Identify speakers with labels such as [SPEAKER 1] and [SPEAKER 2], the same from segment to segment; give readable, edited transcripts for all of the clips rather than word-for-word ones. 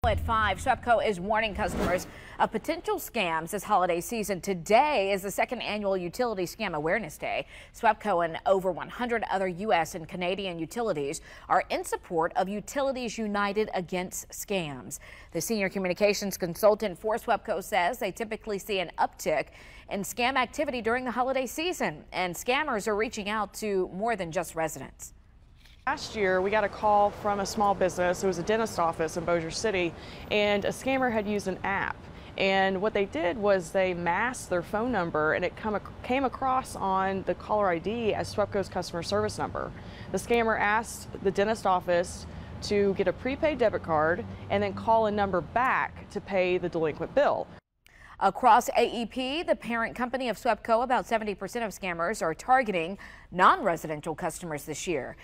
[SPEAKER 1] At 5, SWEPCO is warning customers of potential scams this holiday season. Today is the second annual Utility Scam Awareness Day. SWEPCO and over 100 other U.S. and Canadian utilities are in support of Utilities United Against Scams. The senior communications consultant for SWEPCO says they typically see an uptick in scam activity during the holiday season, and scammers are reaching out to more than just residents.
[SPEAKER 2] Last year, we got a call from a small business. It was a dentist office in Bossier City, and a scammer had used an app. And what they did was they masked their phone number, and it came across on the caller ID as SWEPCO's customer service number. The scammer asked the dentist office to get a prepaid debit card and then call a number back to pay the delinquent bill.
[SPEAKER 1] Across AEP, the parent company of SWEPCO, about 70% of scammers are targeting non-residential customers this year.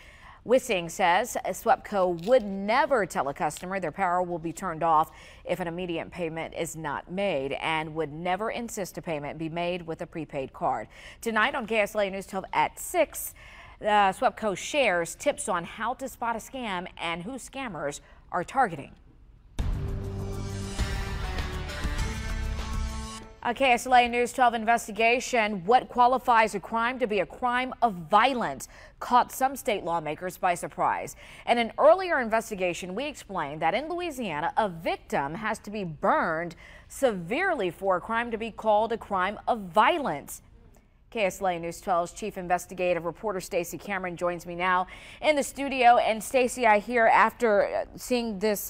[SPEAKER 1] Wissing says SWEPCO would never tell a customer their power will be turned off if an immediate payment is not made, and would never insist a payment be made with a prepaid card. Tonight on KSLA News 12 at 6, SWEPCO shares tips on how to spot a scam and who scammers are targeting. A KSLA News 12 investigation, what qualifies a crime to be a crime of violence, caught some state lawmakers by surprise. In an earlier investigation, we explained that in Louisiana, a victim has to be burned severely for a crime to be called a crime of violence. KSLA News 12's chief investigative reporter Stacey Cameron joins me now in the studio. And Stacey, I hear after seeing this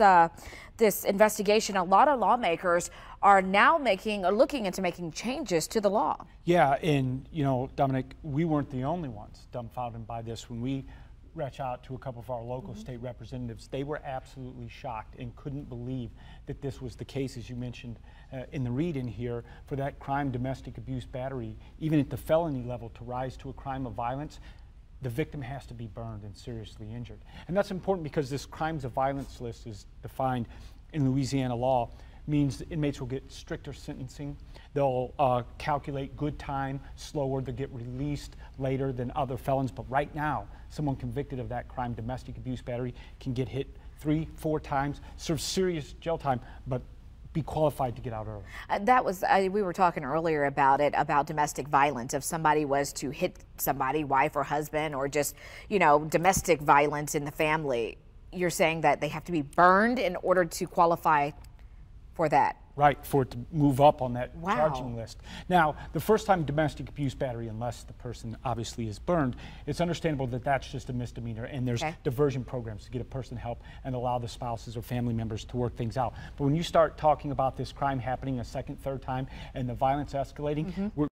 [SPEAKER 1] this investigation, a lot of lawmakers are now looking into making changes to the law.
[SPEAKER 3] Yeah, and you know, Dominic, we weren't the only ones dumbfounded by this. When we reached out to a couple of our local state representatives, they were absolutely shocked and couldn't believe that this was the case, as you mentioned in the read-in here, for that crime, domestic abuse, battery, even at the felony level, to rise to a crime of violence. The victim has to be burned and seriously injured. And that's important because this crimes of violence list is defined in Louisiana law, means that inmates will get stricter sentencing. They'll calculate good time slower. They'll get released later than other felons. But right now, someone convicted of that crime, domestic abuse, battery, can get hit 3-4 times, serve serious jail time, but be qualified to get out early.
[SPEAKER 1] We were talking earlier about it, about domestic violence. If somebody was to hit somebody, wife or husband, or just, you know, domestic violence in the family, you're saying that they have to be burned in order to qualify for that.
[SPEAKER 3] Right, for it to move up on that charging list. Now, the first time domestic abuse, battery, unless the person obviously is burned, it's understandable that that's just a misdemeanor, and there's diversion programs to get a person help and allow the spouses or family members to work things out. But when you start talking about this crime happening a second, third time, and the violence escalating, we're